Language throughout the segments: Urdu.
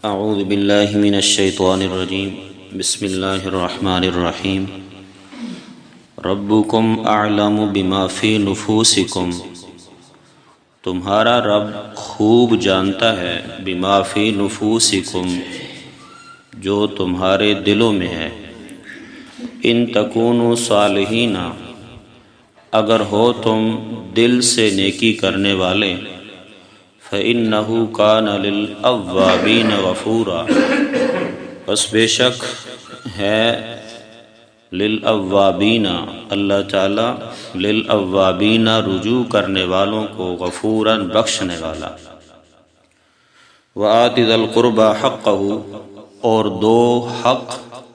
اعوذ باللہ من الشیطان الرجیم بسم اللہ الرحمن الرحیم ربکم اعلم بما فی نفوسکم، تمہارا رب خوب جانتا ہے بما فی نفوسکم، جو تمہارے دلوں میں ہے۔ ان تکونوا صالحین، اگر ہو تم دل سے نیکی کرنے والے، فَإِنَّهُ كَانَ لِلْأَوَّابِينَ غَفُورًا، بس بے شک ہے للأوابین اللہ تعالی للأوابین رجوع کرنے والوں کو غفوراً بخشنے والا۔ وَآتِ ذَا الْقُرْبَى حَقَّهُ، اور دو حق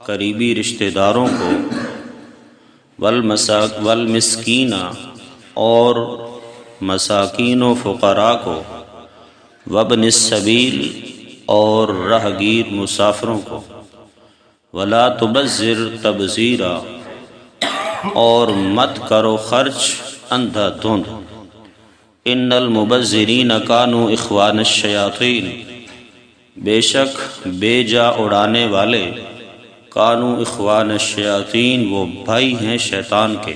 قریبی رشتہ داروں کو، والمسکین، اور مساکین و فقراء کو، وابن السبیل، اور راہگیر مسافروں کو، ولا تبذر تبذیرا، اور مت کرو خرچ اندھا دھند۔ ان المبذرین کانوا اخوان الشیاطین، بے شک بے جا اڑانے والے، کانوا اخوان الشیاطین، وہ بھائی ہیں شیطان کے،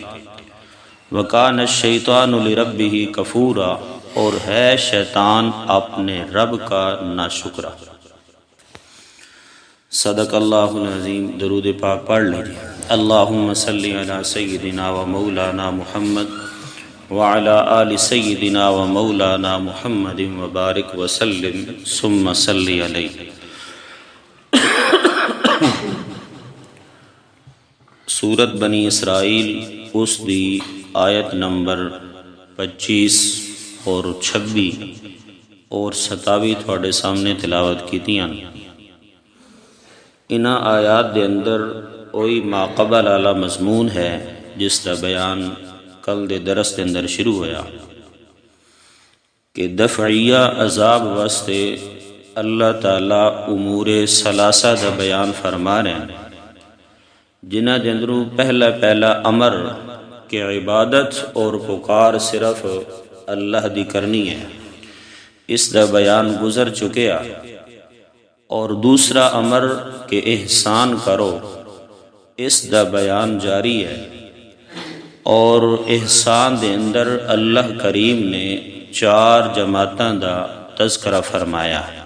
وکان الشیطان لربہ کفورا، اور ہے شیطان اپنے رب کا ناشکرا۔ صدق اللہ العظیم۔ درود پاک پڑھ لیجیے۔ اللہم صلی علی سیدنا و مولانا محمد وعلی آل سیدنا و مولانا محمد وبارک وسلم ثم صلی علیہ۔ سورت بنی اسرائیل اس دی آیت نمبر 25 اور 26 اور 27 تھوڑے سامنے تلاوت کیتیاں۔ انہاں آیات دے اندر اوئی ماقبل والا مضمون ہے جس دا بیان کل دے درس دے اندر شروع ہویا کہ دفعیہ عذاب واسطے اللہ تعالی امور ثلاثہ دا بیان فرما رہے ہیں، جنہ دے اندروں پہلا امر کہ عبادت اور پکار صرف اللہ دی کرنی ہے، اس دا بیان گزر چکیا، اور دوسرا امر کہ احسان کرو، اس دا بیان جاری ہے، اور احسان دے اندر اللہ کریم نے 4 جماعتاں دا تذکرہ فرمایا ہے۔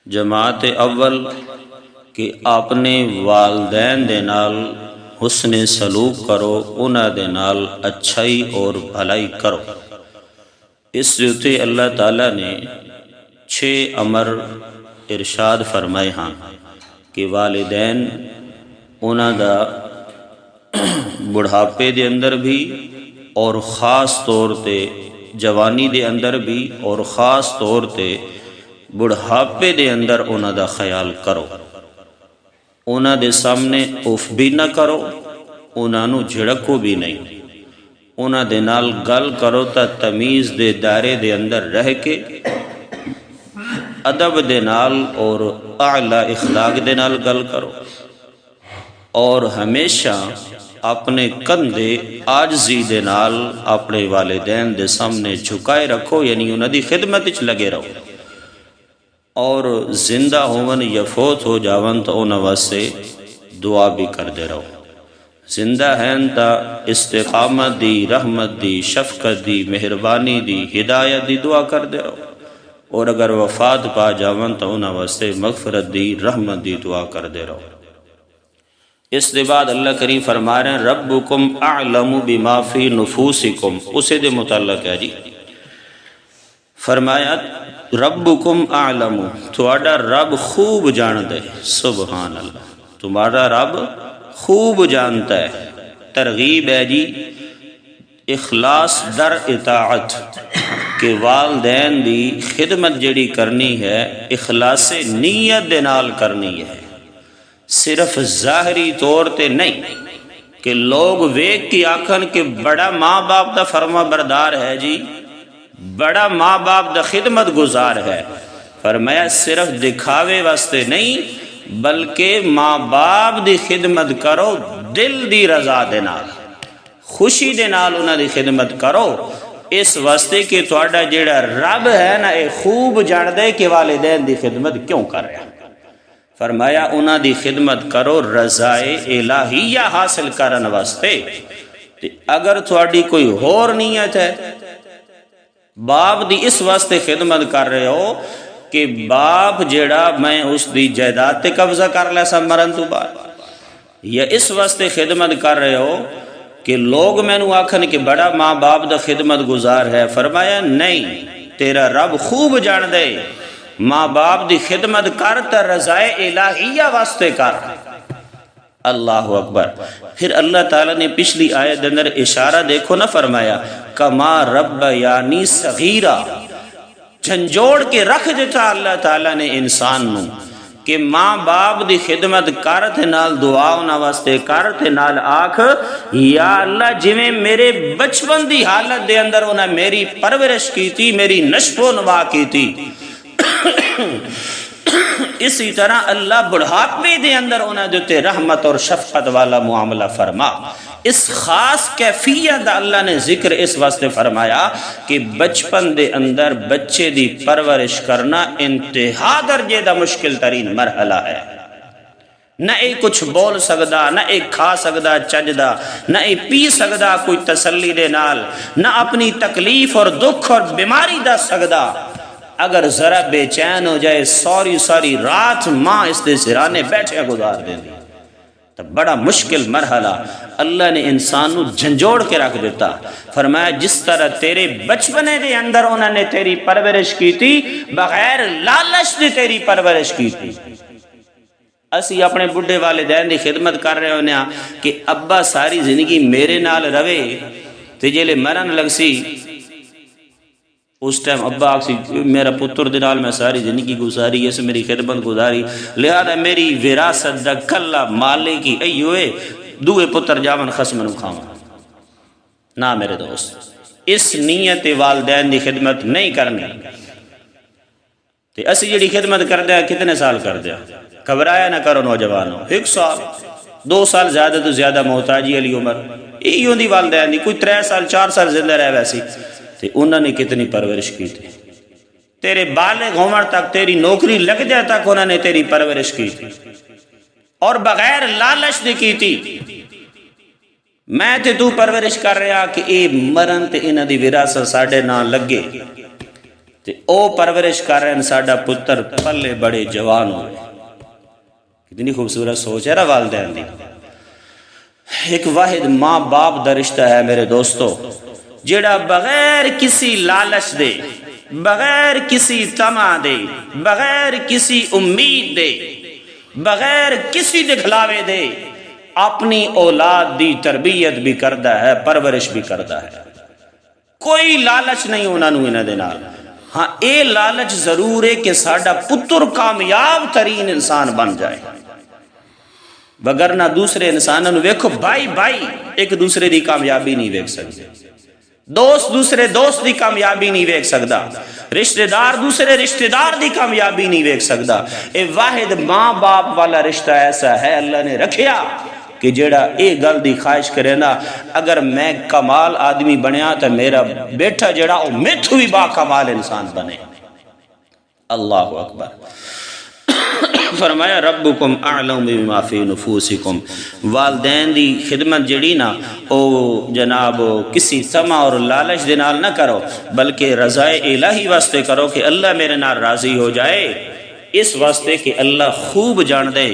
جماعت اول کہ اپنے والدین دے نال حسن سلوک کرو، انہاں دے نال اچھائی اور بھلائی کرو۔ اس سے اللہ تعالیٰ نے 6 امر ارشاد فرمائے ہاں کہ والدین انہاں دا بڑھاپے دے اندر بھی، اور خاص طور تے جوانی دے اندر بھی، اور خاص طور تے بڑھاپے دے اندر انہاں دا خیال کرو۔ انہاں دے سامنے اف بھی نہ کرو، انہاں نو جھڑکو بھی نہیں، انہاں دے نال گل کرو تا تمیز دے دائرے دے اندر رہ کے ادب دے نال اور اعلی اخلاق دے نال گل کرو، اور ہمیشہ اپنے کندھے عاجزی دے نال اپنے والدین دے سامنے جھکائے رکھو، یعنی انہاں دی خدمت وچ لگے رہو، اور زندہ ہون یا فوت ہو جاون تو انہاں واسطے دعا بھی کردے رہو۔ زندہ ہیں تا استقامت دی، رحمت دی، شفقت دی، مہربانی دی، ہدایت دی دعا کردے رہو، اور اگر وفات پا جاون تو انہاں واسطے مغفرت دی، رحمت دی دعا کردے رہو۔ اس دے بعد اللہ کریم فرما رہے ہیں ربکم اعلم بما فی نفوسکم، اسے دے متعلق ہے جی، فرمایا ربکم اعلم، تھوڑا رب خوب جاندے، سبحان اللہ، تمہارا رب خوب جانتا ہے۔ ترغیب ہے جی اخلاص در اطاعت، کہ والدین دی خدمت جڑی کرنی ہے اخلاص نیت دے نال کرنی ہے، صرف ظاہری طور تے نہیں کہ لوگ ویکھ کے آکھن کہ بڑا ماں باپ دا فرما بردار ہے جی، بڑا ماں باپ دا خدمت گزار ہے۔ فرمایا صرف دکھاوے واسطے نہیں بلکہ ماں باپ دی خدمت کرو دل دی رضا دے نال، خوشی دے نال انہاں دی خدمت کرو، اس واسطے کہ تہاڈا جیڑا رب ہے نا اے خوب جاندے کہ والدین دی خدمت کیوں کر رہا۔ فرمایا انہاں دی خدمت کرو رضائے الہیہ حاصل کرن واسطے، تے اگر تہاڈی کوئی ہور نیت ہے، باپ دی اس واسطے خدمت کر رہے ہو کہ باپ جیڑا میں اس دی جائیداد تے قبضہ کر لے سا مرن تو بعد، یا اس واسطے خدمت کر رہے ہو کہ لوگ مینوں آکھن کہ بڑا ماں باپ دا خدمت گزار ہے، فرمایا نہیں، تیرا رب خوب جان دے ماں باپ دی خدمت کر تا رضائے الہیہ واسطے کر۔ اللہ اکبر۔ پھر اللہ تعالیٰ نے پچھلی آیت اندر اشارہ دیکھو نہ، فرمایا کما رب یعنی صغیرہ، جھنجوڑ کے رکھ دیتا اللہ تعالیٰ نے انسان نو کہ ماں باپ دی خدمت کر تے نال دعا انہاں واسطے کر تے نال آکھ یا اللہ جویں میرے بچپن دی حالت دے اندر انہاں میری پرورش کیتی، میری نشو و نما کیتی، اسی طرح اللہ بڑھاپے دے اندر انہاں دے رحمت اور شفقت والا معاملہ فرما۔ اس خاص کیفیت اللہ نے ذکر اس واسطے فرمایا کہ بچپن دے اندر بچے دی پرورش کرنا انتہا درجے دا مشکل ترین مرحلہ ہے۔ نہ اے کچھ بول سکدا، نہ اے کھا سکدا چجدا، نہ اے پی سکدا کوئی تسلی دے نال، نہ اپنی تکلیف اور دکھ اور بیماری دس سکدا۔ اگر ذرا بے چین ہو جائے ساری رات ماں اس دے سرانے بیٹھے گزار دیں دی، تو بڑا مشکل مرحلہ اللہ نے انسان نو جھنجوڑ کے رکھ دیتا۔ فرمایا جس طرح تیرے بچپنے دے اندر انہوں نے تیری پرورش کی تھی، بغیر لالچ دے تیری پرورش کی تھی۔ اسی اپنے بڈھے والدین دی خدمت کر رہے ہونے کہ ابا ساری زندگی میرے نال روے، تے جیلے مرن لگ سی اس ٹائم ابا آکسی میرا پتر دنال میں ساری زندگی گزاری، اس میری خدمت گزاری، لہذا میری وراثت دا کلا مالے کی ایوے دوے پتر جاون خسم نو کھاواں۔ نہ میرے دوست، اس نیت والدین دی خدمت نہیں کرنی۔ تے اسی جڑی خدمت کر دیا کتنے سال کر دیا؟ گھبرایا نہ کرو نوجوانوں، 1 سال 2 سال زیادہ تو زیادہ محتاجی علی عمر ایوں دی والدین دی، کوئی 3 سال 4 سال زندہ رہ ویسی، تے انہوں نے کتنی پرورش کی تھی۔ تیرے بالغ عمر تک، تیری نوکری لگ جائے تک انہوں نے تیری پرورش کی تھی، اور بغیر لالچ دی کی تھی۔ میں تے تو پرورش کر رہا کہ اے مرن تے انہوں دی وراثت ساڑھے نہ لگے، تے او پرورش کر رہے ہیں ساڑھا پتر پلے بڑے جوان ہوئے۔ کتنی خوبصورت سوچ ہے نا والدین دی۔ ایک واحد ماں باپ دا رشتہ ہے میرے دوستو، جڑا بغیر کسی لالچ دے، بغیر کسی طمع دے، بغیر کسی امید دے، بغیر کسی دکھلاوے دے اپنی اولاد دی تربیت بھی کردا ہے، پرورش بھی کردا ہے۔ کوئی لالچ نہیں انہوں دے نال۔ ہاں اے لالچ ضرور ہے کہ ساڈا پتر کامیاب ترین انسان بن جائے، وگرنہ دوسرے انسانوں ویکھو بھائی ایک دوسرے دی کامیابی نہیں ویکھ سکتے، دوست دوسرے دوست دی کامیابی نہیں ویکھ سکدا، رشتہ دار دوسرے رشتہ دار دی کامیابی نہیں ویکھ سکدا۔ اے واحد ماں باپ والا رشتہ ایسا ہے اللہ نے رکھیا کہ جڑا اے گل دی خواہش کرے نا، اگر میں کمال آدمی بنیا تو میرا بیٹا جڑا او میتھو بھی با کمال انسان بنے۔ اللہ اکبر۔ فرمایا ربکم اعلم بما فی نفوسکم، والدین دی خدمت جڑی نا او جناب کسی طمع اور لالچ دے نال نہ کرو، بلکہ رضائے الہی واسطے کرو کہ اللہ میرے نال راضی ہو جائے، اس واسطے کہ اللہ خوب جان دے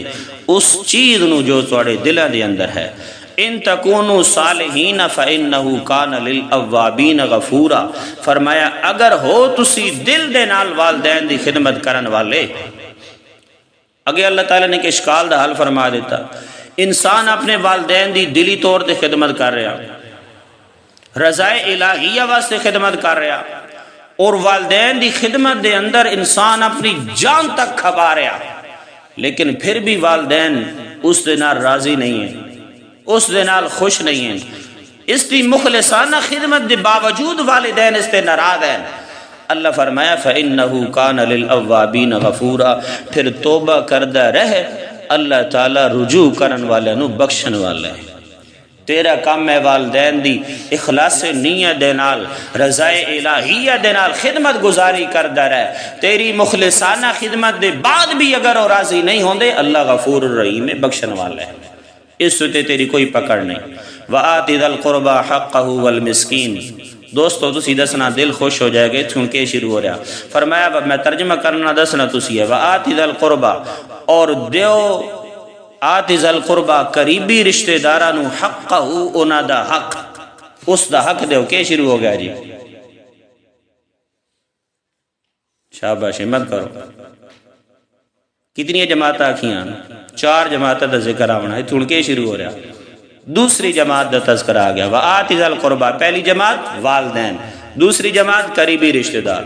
اس چیز نو جو تواڈے دلاں دے اندر ہے۔ ان تکونوا صالحین فانہ کان للاوابین غفورا، فرمایا اگر ہو تسی دل دے نال والدین دی خدمت کرن والے۔ اگے اللہ تعالیٰ نے کہ اشکال دا حل فرما دیتا، انسان اپنے والدین دی دلی طور تے خدمت کر رہا، رضائے الہیہ واسطے خدمت کر رہا، اور والدین دی خدمت دے اندر انسان اپنی جان تک کھپا رہا، لیکن پھر بھی والدین اس دے نال راضی نہیں ہیں، اس دے نال خوش نہیں ہیں، اس دی مخلصانہ خدمت دے باوجود والدین اس تے ناراض ہیں۔ اللہ فرمایا فَإِنَّهُ كَانَ لِلْأَوَّابِينَ غَفُورًا، پھر توبہ کردہ رہ، اللہ تعالیٰ رجوع کرن والے نو بخشن والا ہے۔ تیرا کام ہے والدین دی اخلاص نیت دے نال رضائے الہیہ دے نال خدمت گزاری کردا رہے، تیری مخلصانہ خدمت دے بعد بھی اگر وہ راضی نہیں ہوندے، اللہ غفور الرحیم بخشن والا ہے، اس سے تیری کوئی پکڑ نہیں۔ وآت ذی القربى حقہ والمسکین۔ دوستو تسی دسنا دل خوش ہو جائے گے چونکہ شروع ہو رہا، فرمایا میں ترجمہ کرنا دسنا تسی ہے، وآت ذی القربى، اور دیو آت ذی القربى قریبی رشتہ داراں نو حقہ، انہاں دا حق، اس دا حق دیو۔ کہ شروع ہو گیا جی؟ شاباش، مت کرو۔ کتنی جماعت آکھیاں؟ 4 جماعتوں دا ذکر آونا ہے، چونکہ شروع ہو رہا۔ دوسری جماعت دا تذکرہ آ گیا، وآت ذی القربى، پہلی جماعت والدین، دوسری جماعت قریبی رشتہ دار۔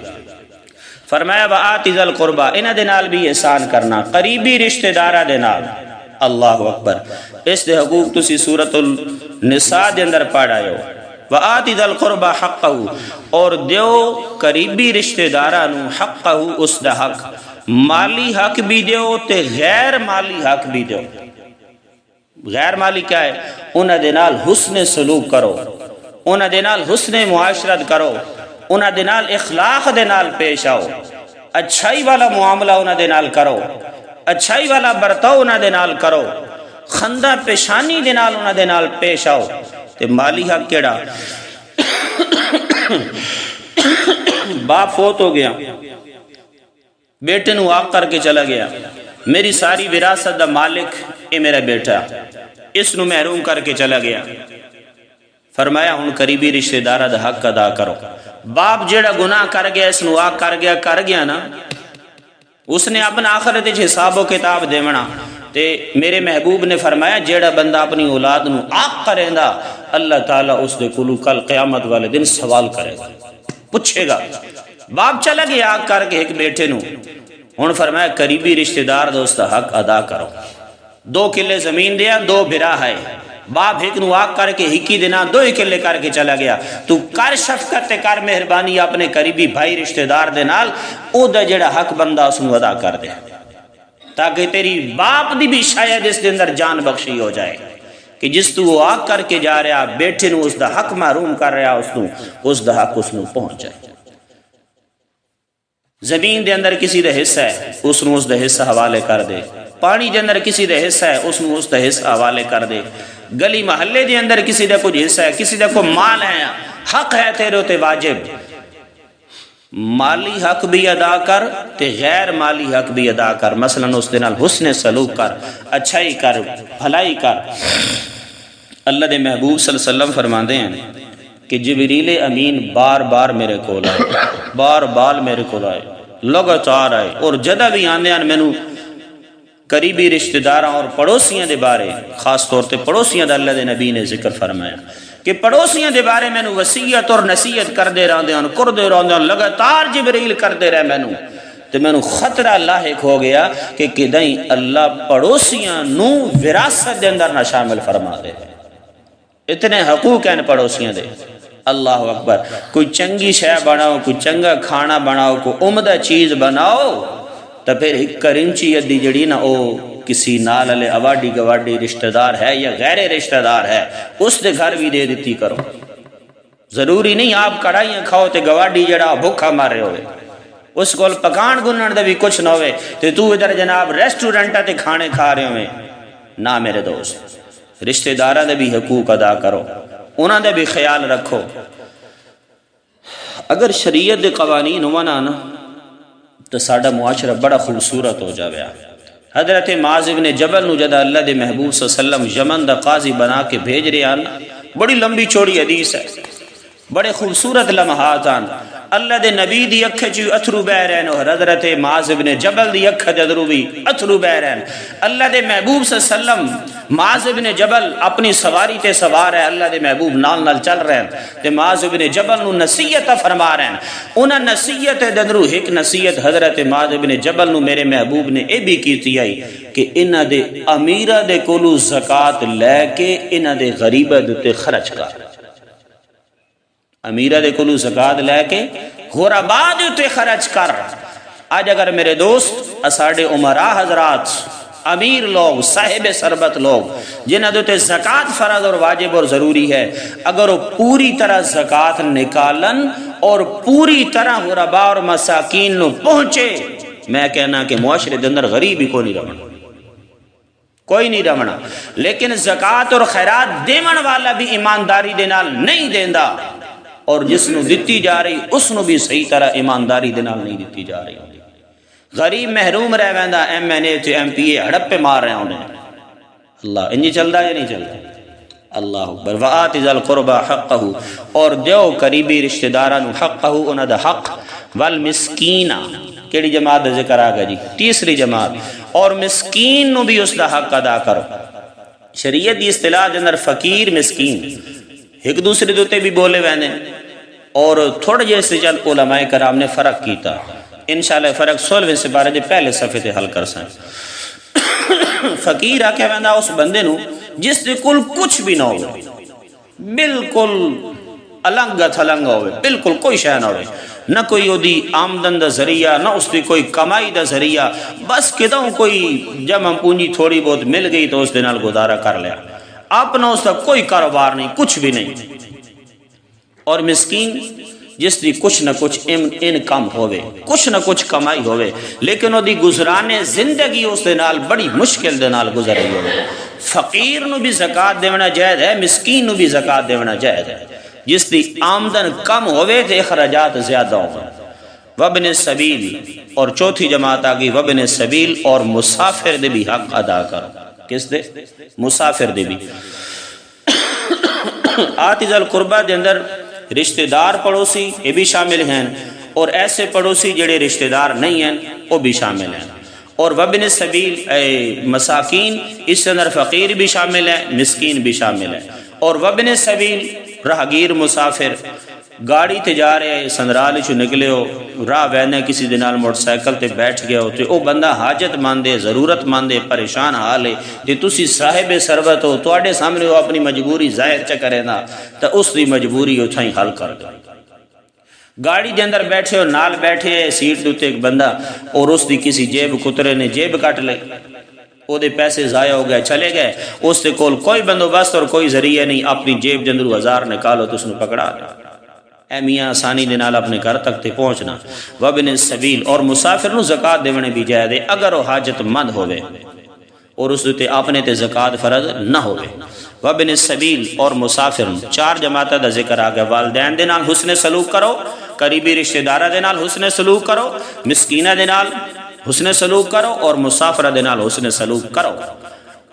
فرمایا وآت ذی القربى، انہاں دے نال بھی احسان کرنا، قریبی رشتہ داراں دے نال۔ اللہ اکبر، اس دے حقوق تسی سورۃ النساء دے اندر پڑھ آئے ہو۔ وآت ذی القربى حقہ، اور دیو قریبی رشتہ داراں نو حقہ، اس دا حق، مالی حق بھی دیو تے غیر مالی حق بھی دیو۔ غیر مالی کیا ہے؟ انہاں دے نال حسن سلوک کرو، انہاں دے نال حسن معاشرت کرو، انہاں دے نال اخلاق دے نال پیش آؤ، اچھائی والا معاملہ انہاں دے نال کرو، اچھائی والا برتاؤ انہاں دے نال کرو، خندہ پیشانی دے نال انہاں دے نال پیش آؤ۔ تے مالی حق کیڑا؟ باپ فوت ہو گیا، بیٹے نو آگ کر کے چلا گیا، میری ساری وراثت دا مالک اے میرا بیٹا، اس نو محروم کر کے چلا گیا۔ فرمایا ہن قریبی رشتہ داراں دا حق ادا کرو۔ باپ جیڑا گناہ کر گیا، اس نو آگ کر گیا نا، اس نے اپنا آخرت وچ حساب و کتاب دیونا۔ تے میرے محبوب نے فرمایا جیڑا بندہ اپنی اولاد نو آگ کریندا، اللہ تعالیٰ اس دے کولو کل قیامت والے دن سوال کرے گا، پوچھے گا۔ باپ چلا گیا آگ کر کے ایک بیٹے نو، ہن فرمایا قریبی رشتہ دار دوست حق ادا کرو۔ 2 کلے زمین دیا، 2 بھرا ہے، باپ ایک نو آگ کر کے ہکی دینا 2 کلے کر کے چلا گیا۔ تو کر شفقت کر مہربانی اپنے قریبی بھائی رشتہ دار دے نال، او دا جڑا حق بندہ اس نو ادا کر دے، تاکہ تیری باپ دی بھی شاید اس دے اندر جان بخشی ہو جائے کہ جس تو وہ آگ کر کے جا رہا بیٹے نو اس دا حق محروم کر رہا، اس دا حق اس نو پہنچ جائے۔ زمین دے اندر کسی دا حصہ ہے، اس نو اس دا حصہ حوالے کر دے، پانی دے اندر کسی دا حصہ ہے، اس نو اس دا حصہ حوالے کر دے، گلی محلے دے اندر کسی دا کچھ حصہ ہے، کسی دا کوئی مال ہے، حق ہے تیرے تے واجب، مالی حق بھی ادا کر تے غیر مالی حق بھی ادا کر۔ مثلا اس دے نال حسن سلوک کر، اچھائی کر، بھلائی کر۔ اللہ دے محبوب صلی اللہ علیہ وسلم فرماندے ہیں کہ جبریل امین بار بار میرے کول آئے، بار بار میرے کول آئے، لگاتار آئے، اور جدہ بھی آندے ہیں مینوں قریبی رشتہ داراں اور پڑوسیاں دے بارے، خاص طور تے پڑوسیاں دا اللہ دے نبی نے ذکر فرمایا کہ پڑوسیاں دے بارے مینوں وصیت اور نصیحت کردے رہندے ہیں، کردے رہندے ہیں، لگاتار جبریل کردے رہے مینوں، تے مینوں خطرہ لاحق ہو گیا کہ کدیں اللہ پڑوسیاں نو وراثت دے اندر نہ شامل فرما دے۔ اتنے حقوق ہیں پڑوسیاں دے، اللہ اکبر۔ کوئی چنگی شے بناؤ، کوئی چنگا کھانا بناؤ، کوئی عمدہ چیز بناؤ، تو پھر ایک کرنچی ادی جڑی نا او کسی نال علی اواڈی گواڈی رشتہ دار ہے یا غیر رشتہ دار ہے، اس دے گھر بھی دے دیتی کرو۔ ضروری نہیں آپ کڑھائیاں کھاؤ تے گواڈی جڑا بھوکا مار رہے ہوئے، اس کول پکان گنن دے بھی کچھ نہ ہوئے تے تو ادھر جناب ریسٹورنٹاں تے کھانے کھا رہے ہوئے۔ نہ میرے دوست، رشتہ داراں دے بھی حقوق ادا کرو، انہاں دے بھی خیال رکھو۔ اگر شریعت دے قوانین ہونا نا تو ساڈا معاشرہ بڑا خوبصورت ہو جاوے۔ حضرت معاذ بن جبل نو جدا اللہ دے محبوب صلی اللہ علیہ وسلم یمن دا قاضی بنا کے بھیج رہے ہیں، بڑی لمبی چوڑی حدیث ہے، بڑے خوبصورت لمحات ہیں۔ اللہ دے نبی دی اکھ چ اتھرو بہ رہے ہیں، حضرت معاذ بن جبل دی اکھ دے ادھرو بھی اتھرو بہ رہے ہیں۔ اللہ دے محبوب صلی اللہ علیہ وسلم، معاذ بن جبل اپنی سواری تے سوار ہے، اللہ دے محبوب نال نال چل رہے ہیں تے معاذ بن جبل نو نصیحت فرما رہے ہیں۔ انہاں نصیحت دے اندرو ایک نصیحت حضرت معاذ بن جبل نو میرے محبوب نے اے بھی کیتی آئی کہ انہاں دے امیراں دے کولو زکات لے کے انہاں دے غریباں دے تے خرچ کر، امیرہ دے کولو زکات لے کے غرباء دے تے خرچ کر۔ آج اگر میرے دوست اساڑے عمراء حضرات امیر لوگ، صاحب ثروت لوگ جنہاں دے تے زکوٰۃ فرض اور واجب اور ضروری ہے، اگر وہ پوری طرح زکوٰۃ نکالن اور پوری طرح غرباء اور مساکین نو پہنچے، میں کہنا کہ معاشرے دے اندر غریب ہی کوئی نہیں رہنا، کوئی نہیں رہنا۔ لیکن زکوٰۃ اور خیرات دیون والا بھی ایمانداری دے نال نہیں دیندا، اور جس نو دتی جا رہی اس نو بھی صحیح طرح ایمانداری دے نال نہیں دتی جا رہی۔ غریب محروم رہ ویندا، ایم این اے تے ایم پی اے ہڑپے مار رہے ہونے۔ اللہ انجی چلدا یا نہیں چلدا؟ اللہ اکبر۔ وآت ذی القربى حقہ، اور دیو قریبی رشتہ داراں نو حقہ انہاں دا حق، والمسکین، کیڑی جماعت دا ذکر آ گیا جی؟ تیسری جماعت۔ اور مسکین نو بھی اس دا حق ادا کرو۔ شریعت دی اصطلاح دے اندر فقیر مسکین ایک دوسرے دوتے بھی بولے وینے، اور تھوڑے جیسے چند علماء کرام نے فرق کیتا، انشاءاللہ فرق 16ویں سپارے دے پہلے صفحے تے حل کر سائیں۔ فقیر آکھے ویندا اس بندے نو جس دے کل کچھ بھی نہ ہوئے، بالکل النگا تھلنگا ہوئے، بالکل کوئی شے نہ ہوئے، نہ کوئی دی آمدن دا ذریعہ، نہ اس دی کوئی کمائی دا ذریعہ، بس کدوں کوئی جمع پونجی تھوڑی بہت مل گئی تو اس دے نال گزارا کر لیا، اپنا اس کا کوئی کاروبار نہیں، کچھ بھی نہیں۔ اور مسکین جس دی کچھ نہ کچھ انکم ہوئے، کچھ نہ کچھ کمائی ہوئے، لیکن وہ دی گزرانے زندگی اس دے نال بڑی مشکل دے نال گزر رہی ہوئے۔ فقیر نو بھی زکوٰۃ دیونا جائز ہے، مسکین نو بھی زکوٰۃ دیونا جائز ہے، جس دی آمدن کم ہوئے تے اخراجات زیادہ ہوئے۔ وابن السبیل، اور چوتھی جماعت آگئی وابن السبیل، اور مسافر دے بھی حق ادا کرو۔ کس دے؟ مسافر دے بھی۔ آت ذی القربہ دے اندر رشتہ دار پڑوسی یہ بھی شامل ہیں، اور ایسے پڑوسی جڑے رشتہ دار نہیں ہیں وہ بھی شامل ہیں۔ اور وابن السبیل مساکین، اس اندر فقیر بھی شامل ہے، مسکین بھی شامل ہے۔ اور وابن السبیل راہگیر مسافر، گاڑی تے جا رہے سندرال چو نکلے ہو، راہ وینے کسی دنال موٹر سائیکل تے بیٹھ گئے ہو، تے او بندہ حاجت ماندے، ضرورت ماندے، پریشان حال ہے، تے تسی صاحب ثروت ہو، تواڈے سامنے وہ اپنی مجبوری ظاہر چ کرے نا، تے اس دی مجبوری اتھائیں حل کر دو۔ گاڑی دے اندر بیٹھے ہو، نال بیٹھے سیٹ دوتے ایک بندہ، اور اس دی کسی جیب کترے نے جیب کٹ لے، او دے پیسے ضائع ہو گئے، چلے گئے، اس دے کول کوئی بندوبست اور کوئی ذریعہ نہیں، اپنی جیب دے اندر 1000 نکالو تو اس نے پکڑا دو۔ اے میاں آسانی دے نال اپنے گھر تک تے پہنچنا۔ وابن السبیل، اور مسافر نو زکوٰۃ دیونے بھی جائز ہے اگر وہ حاجت مند ہوئے اور اس تے اپنے تے زکوٰۃ فرض نہ ہوئے۔ وابن السبیل، اور مسافر نو 4 جماعتاں دا ذکر آ گیا۔ والدین دے نال حسن سلوک کرو، قریبی رشتہ داراں دے نال حسن سلوک کرو، مسکیناں دے نال حسن سلوک کرو، اور مسافرہ دے نال حسن سلوک کرو۔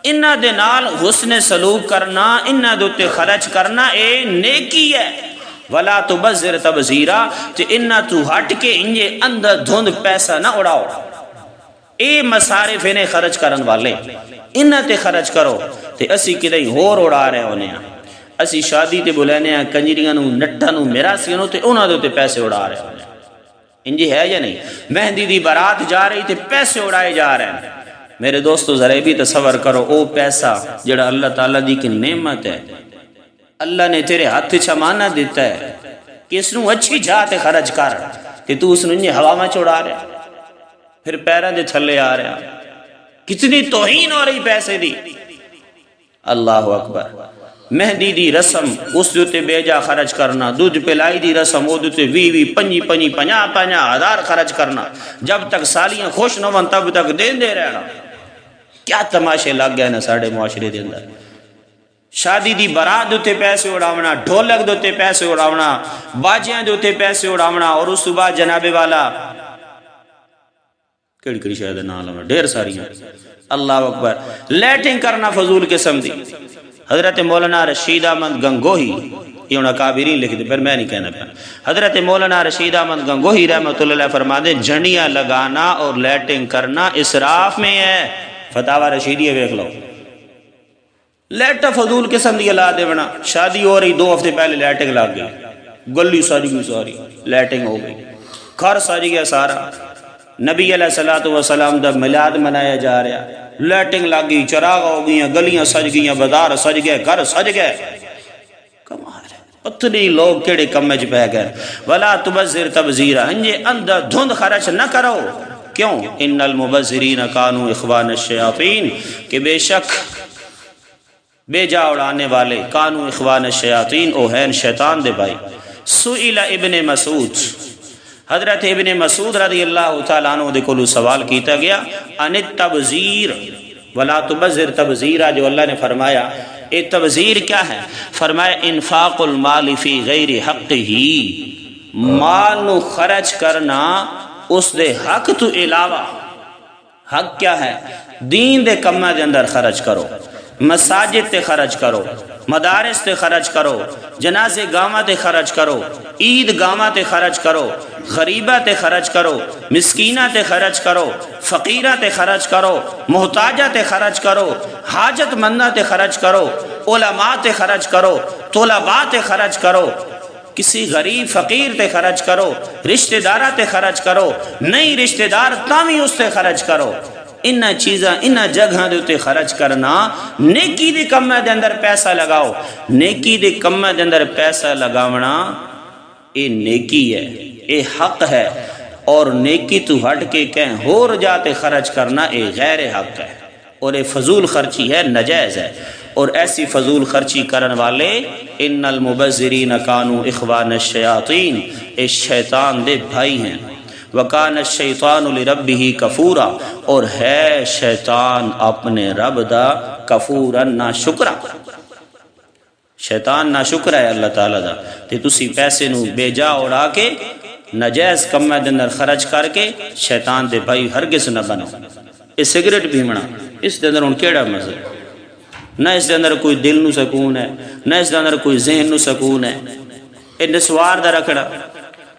انہاں دے نال حسن سلوک کرنا، انہاں دے تے خرچ کرنا اے نیکی ہے۔ ولا تبذر تبذیرا، تے انہاں تو ہٹ کے انجے اندر دھند پیسہ نہ اڑاؤ۔ اے مصارف نے خرچ کرن والے، انہاں تے خرچ کرو، تے اسی کدیں ہور اڑا رہے ہونے ہیں۔ اسی شادی تے بلانے ہیں کنجریاں نو، نٹاں نو، میراثیاں نو، تے انہاں دے پیسے اڑا رہے ہونے ہیں۔ انجی ہے یا نہیں؟ مہندی دی بارات جا رہی تے پیسے اڑائے جا رہے ہیں۔ میرے دوستو ذرا بھی تصور کرو، او پیسہ جڑا اللہ تعالیٰ دی کی نعمت ہے، اللہ نے تیرے ہاتھ چمانہ دیتا ہے کہ اس نو اچھی جاتے خرچ کر، کہ تو اس نو انجی ہوا میں چوڑا رہا، پھر پیران دے تھلے آ رہا، کتنی توہین ہو رہی پیسے دی۔ اللہ اکبر۔ مہندی دی رسم اس دوتے بیجا خرچ کرنا، دودھ پلائی دی رسم او دوتے 20 25 50 ہزار خرچ کرنا، جب تک سالیاں خوش نہ ہون تب تک دین دے رہنا۔ کیا تماشے لگ گئے نا ساڑھے معاشرے دے اندر۔ شادی دی برات دوتے پیسے اڑاونا، ڈھولک دوتے پیسے اڑاونا، باجیاں دوتے پیسے اڑاونا، اور اس صبح جناب والا کڑی کڑی شاید نہ لونا ڈھیر ساری ہیں۔ اللہ اکبر۔ لیٹنگ کرنا فضول قسم دی۔ حضرت مولانا رشید احمد گنگوہی، یہ انہاں کابرین لکھ دے، پھر میں نہیں کہنا پہ، حضرت مولانا رشید احمد گنگوہی رحمۃ اللہ علیہ فرما دے جھنڈیاں لگانا اور لیٹنگ کرنا اسراف میں ہے۔ فتاوی رشیدیہ دیکھ لو۔ لیٹا فضول قسم دی لا دیونا، شادی ہو رہی 2 ہفتے پہلے لیٹنگ لگ گئی، گلی سج گئی، ساری لیٹنگ ہو گئی، گھر سج گیا سارا، نبی علیہ السلام دا میلاد منایا جا رہا، لیٹنگ لگ گئی، چراغ ہو گئی، گلیاں سج گئی، بازار سج گئے، گھر سج گئے۔ کمال ہے، اتنی لوگ کیڑے کم وچ پہ گئے۔ ولا تبذر تبذیرا، انجے اندر دھند خرچ نہ کرو کیوں؟ ان المبذرین کانوا اخوان الشیاطین، کہ بے شک بے جا اڑانے والے کانوا اخوان الشیاطین او ہیں شیطان دے بھائی۔ سئل ابن مسعود، حضرت ابن مسعود رضی اللہ تعالیٰ عنہ دے کولو سوال کیتا گیا، ان التبذیر ولا تبذر تبذیرا، جو اللہ نے فرمایا اے تبذیر کیا ہے؟ فرمایا انفاق المال فی غیر حق ہی، مال نو خرچ کرنا اس دے حق تو علاوہ۔ حق کیا ہے؟ دین دے کماں دے اندر خرچ کرو، مساجد تے خرچ کرو، مدارس تے خرچ کرو، جنازے گاواں تے خرچ کرو، عید گاواں تے خرچ کرو، غریبہ تے خرچ کرو، مسکینہ تے خرچ کرو، فقیرہ تے خرچ کرو، محتاجہ تے خرچ کرو، حاجت مندہ تے خرچ کرو، علماء تے خرچ کرو، طلباء تے خرچ کرو، کسی غریب فقیر تے خرچ کرو، رشتہ دارہ تے خرچ کرو، نہیں رشتہ دار تاوی اس تے خرچ کرو۔ انہ چیزاں انہ جگہ دے تے خرچ کرنا، نیکی دے کماں دے اندر پیسہ لگاؤ۔ نیکی دے کماں دے اندر پیسہ لگاونا اے نیکی ہے، اے حق ہے، اور نیکی تو ہٹ کے کہیں ہور جاتے خرچ کرنا اے غیر حق ہے، اور اے فضول خرچی ہے، نجائز ہے۔ اور ایسی فضول خرچی کرن والے ان المبذرین کانوا اخوان الشیاطین، اے شیطان دے بھائی ہیں۔ وکان الشیطان لربہ کفورا، اور ہے شیطان اپنے رب دا کفورا ناشکرا۔ شیطان ناشکر ہے اللہ تعالیٰ دا، تے تسی پیسے نو بے جا اڑا کے نجائز کماں دے اندر خرچ کر کے شیطان دے بھائی ہرگز نہ بنو۔ اے سگریٹ پیمنا، اس دے اندر ہن کیڑا مزہ؟ نہ اس دے اندر کوئی دل نو سکون ہے، نہ اس دے اندر کوئی ذہن نو سکون ہے۔ اے نسوار دا رکھڑا،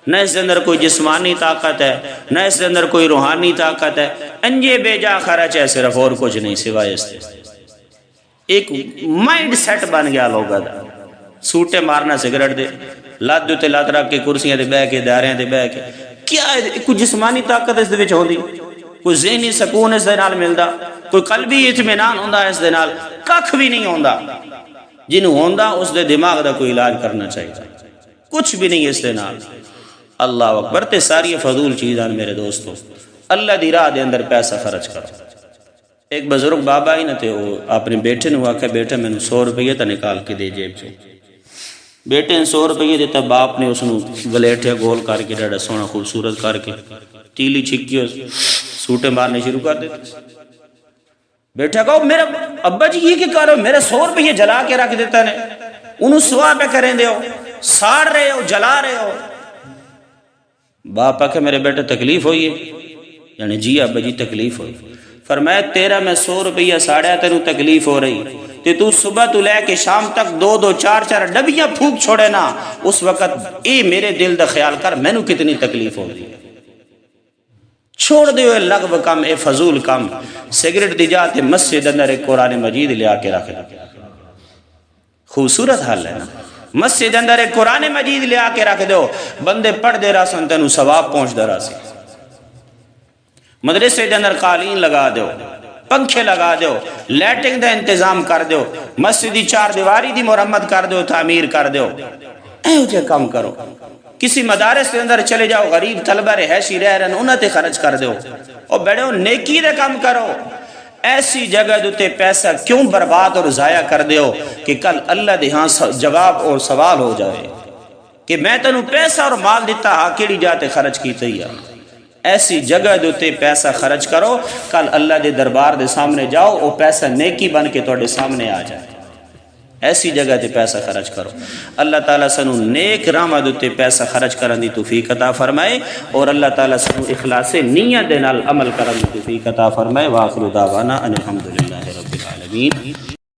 نہ اس دے اندر کوئی جسمانی طاقت ہے، نہ اس دے اندر کوئی روحانی طاقت ہے، انجے بے جا خرچ ہے صرف، اور کچھ نہیں سوائے اس دے۔ ایک مائنڈ سیٹ بن گیا لوگا دا، سوٹے مارنا سگریٹ دے، لات دے تے لات رکھ کے کرسیاں دے بہ کے داریاں دے بہ کے، کیا ہے؟ کوئی جسمانی طاقت اس دے وچ ہوندی، کوئی ذہنی سکون اس دے نال ملدا، کوئی قلبی اطمینان ہوندا اس دے نال؟ ککھ بھی نہیں ہوندا۔ جنوں ہوندا اس دے دماغ دا کوئی علاج کرنا چاہیے، کچھ بھی نہیں اس دے نال۔ اللہ اکبر۔ تے ساری فضول چیزاں میرے دوستو، اللہ دی راہ دے اندر پیسہ خرچ کرو۔ ایک بزرگ بابا ہی نہ تے، وہ اپنے بیٹے نو آکھے بیٹا میں نے 100 روپیہ تا نکال کے دے جیب سے۔ بیٹے نے 100 روپیہ دیتا، باپ نے اس نو گلیٹھیا گول کر کے ڈاڑا سونا خوبصورت کر کے تیلی چھکی سوٹے مارنے شروع کر دیتے۔ بیٹا کہو میرا ابا جی یہ کیا کرو، میرے 100 روپیہ جلا کے رکھ دیتا نے، انہوں سوا پہ کریں دے ہو، ساڑ رہے ہو، جلا رہے ہو۔ باپ آکھے میرے بیٹے تکلیف ہوئی ہے؟ یعنی جی ابا جی تکلیف ہوئی۔ فرمایا تیرا میں 100 روپیہ ساڑیا تینوں تکلیف ہو رہی، تے تو صبح تو لے کے شام تک 2 4 ڈبیاں پھونک چھوڑے نا، اس وقت اے میرے دل دا خیال کر مینوں کتنی تکلیف ہو رہی ہے۔ چھوڑ دیو اے لغو کم، اے فضول کم۔ سگریٹ دی جاتے مسجد اندر ایک قرآن مجید لے آ کے رکھ دے، خوبصورت حال ہے نا۔ مسجد اندر ایک قرآن مجید لے آ کے رکھ دو، بندے پڑھ دے رہا سن تینوں ثواب پہنچ دے رہا سی۔ مدرسے دے اندر قالین لگا دیو، پنکھے لگا دیو، لیٹنگ دا انتظام کر دیو، مسجد دی 4 دیواری دی مرمت کر دیو، تعمیر کر دیو، اے جے کام کرو۔ کسی مدارس کے اندر چلے جاؤ، غریب طلبہ رہائشی رہ رہے انہاں تے خرچ کر دیو، اور بیٹھو نیکی دے کام کرو۔ ایسی جگہ دوتے پیسہ کیوں برباد اور ضائع کر دیو کہ کل اللہ دے ہاں جواب اور سوال ہو جائے کہ میں تنوں پیسہ اور مال دیتا ہاں کیڑی جاتے خرچ کی تھی۔ ایسی جگہ دوتے پیسہ خرچ کرو، کل اللہ دے دربار دے سامنے جاؤ، وہ پیسہ نیکی بن کے توڑے سامنے آ جائے۔ ایسی جگہ تے پیسہ خرچ کرو۔ اللہ تعالیٰ سنو نیک راہ دوتے پیسہ خرچ کرن دی توفیق عطا فرمائے، اور اللہ تعالیٰ سنو اخلاص نیت دے نال عمل کرن دی توفیق عطا فرمائے۔ وآخر دعوانا ان الحمدللہ رب العالمین۔